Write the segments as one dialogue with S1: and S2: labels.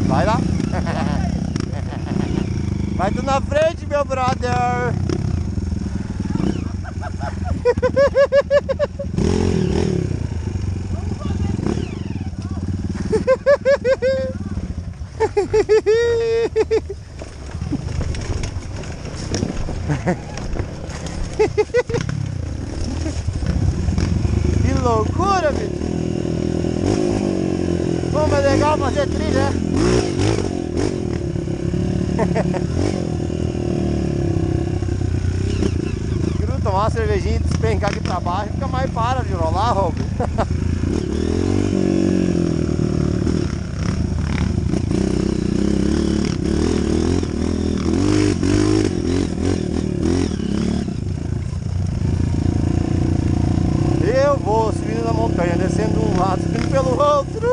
S1: Vai lá. Vai tu na frente, meu brother. Que loucura, bicho. Como é legal fazer trilha, né? Quero tomar uma cervejinha e despencar aqui pra baixo, nunca mais para de rolar, Rob. Eu vou subindo na montanha, descendo um lado, subindo pelo outro,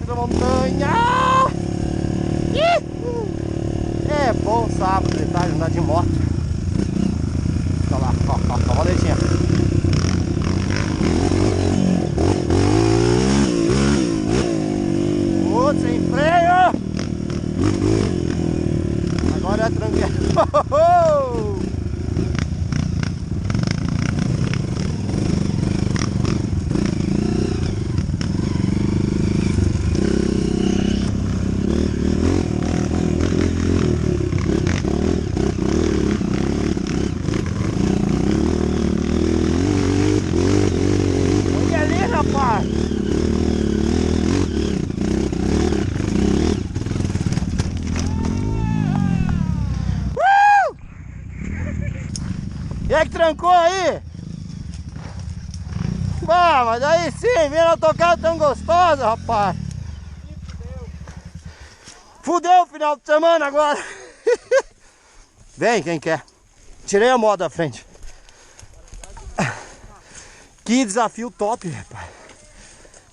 S1: pela montanha. É bom sábado de tarde andar de moto. Olha lá, ó a leitinha. Outro sem freio. Agora é tranquilo. E aí que trancou aí? Ah, mas aí sim, vendo a tocada tão gostosa, rapaz. Fudeu o final de semana agora. Vem quem quer. Tirei a moto da frente. Que desafio top, rapaz.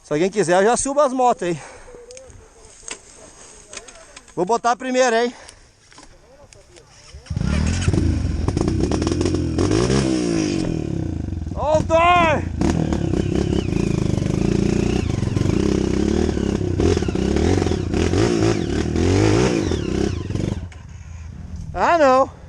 S1: Se alguém quiser, eu já subo as motos aí. Vou botar a primeira aí. Hold on! Ah, não!